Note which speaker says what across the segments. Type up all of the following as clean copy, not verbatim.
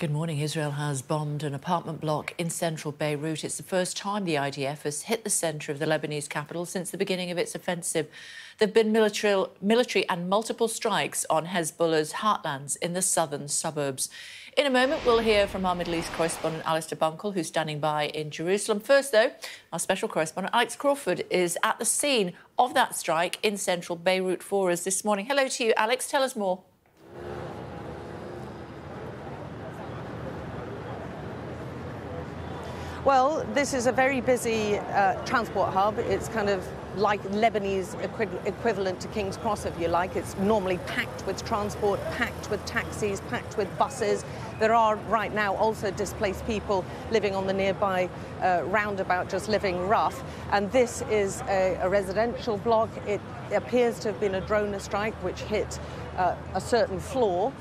Speaker 1: Good morning. Israel has bombed an apartment block in central Beirut. It's the first time the IDF has hit the centre of the Lebanese capital since the beginning of its offensive. There have been military and multiple strikes on Hezbollah's heartlands in the southern suburbs. In a moment, we'll hear from our Middle East correspondent, Alex Crawford, who's standing by in Jerusalem. First, though, our special correspondent, Alex Crawford, is at the scene of that strike in central Beirut for us this morning. Hello to you, Alex. Tell us more.
Speaker 2: Well, this is a very busy transport hub. It's kind of like Lebanese equivalent to King's Cross, if you like. It's normally packed with transport, packed with taxis, packed with buses. There are right now also displaced people living on the nearby roundabout, just living rough. And this is a residential block. It appears to have been a drone strike which hit a certain floor.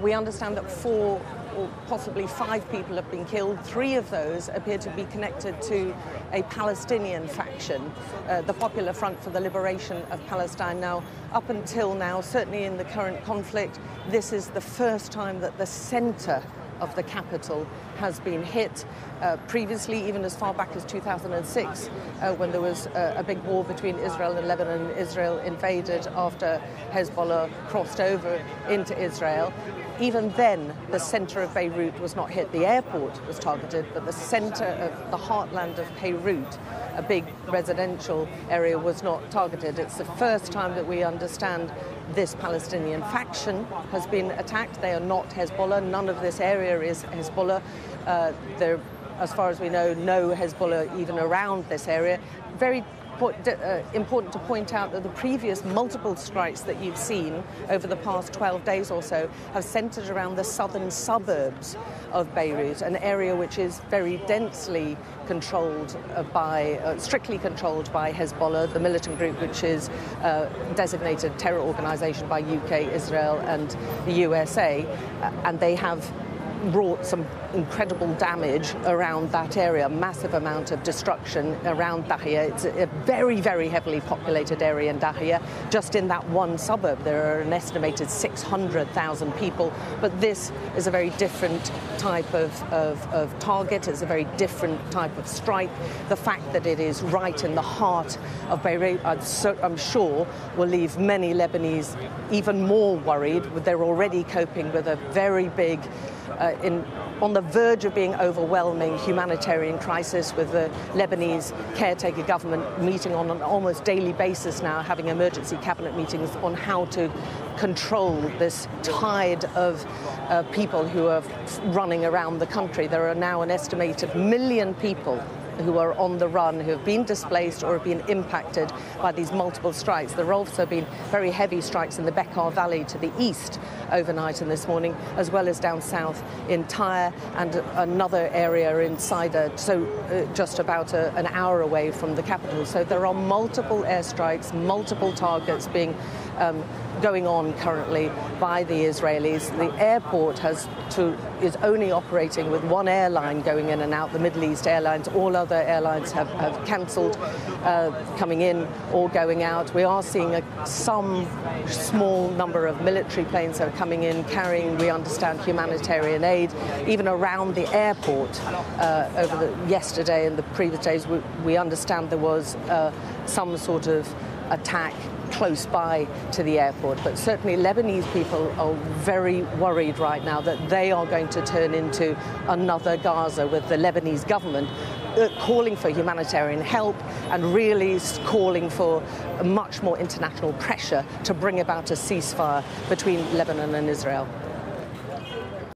Speaker 2: We understand that 4 or possibly 5 people have been killed. 3 of those appear to be connected to a Palestinian faction, the Popular Front for the Liberation of Palestine. Now, up until now, certainly in the current conflict, this is the first time that the centre of the capital has been hit. Previously, even as far back as 2006, when there was a big war between Israel and Lebanon, Israel invaded after Hezbollah crossed over into Israel. Even then, the centre of Beirut was not hit. The airport was targeted, but the centre of the heartland of Beirut, a big residential area, was not targeted. It's the first time that we understand this Palestinian faction has been attacked. They are not Hezbollah. None of this area is Hezbollah. There, as far as we know, no Hezbollah even around this area. Very important to point out that the previous multiple strikes that you've seen over the past 12 days or so have centred around the southern suburbs of Beirut, an area which is very densely controlled strictly controlled by Hezbollah, the militant group which is designated terror organisation by UK, Israel and the USA, and they have wrought some incredible damage around that area, massive amount of destruction around Dahia. It's a very, very heavily populated area in Dahia. Just in that one suburb, there are an estimated 600,000 people. But this is a very different type of target. It's a very different type of strike. The fact that it is right in the heart of Beirut, I'm sure, will leave many Lebanese even more worried. They're already coping with a very big on the verge of being overwhelming humanitarian crisis, with the Lebanese caretaker government meeting on an almost daily basis now, having emergency cabinet meetings on how to control this tide of people who are running around the country. There are now an estimated 1 million people who are on the run, who have been displaced or have been impacted by these multiple strikes. There have also been very heavy strikes in the Bekaa Valley to the east overnight and this morning, as well as down south in Tyre and another area in Saida, so just about an hour away from the capital. So there are multiple airstrikes, multiple targets going on currently by the Israelis. The airport is only operating with one airline going in and out, the Middle East Airlines. All other airlines have cancelled coming in or going out. We are seeing some small number of military planes that are coming in carrying, we understand, humanitarian aid. Even around the airport yesterday and the previous days, we understand there was some sort of attack close by to the airport. But certainly Lebanese people are very worried right now that they are going to turn into another Gaza, with the Lebanese government calling for humanitarian help and really calling for much more international pressure to bring about a ceasefire between Lebanon and Israel.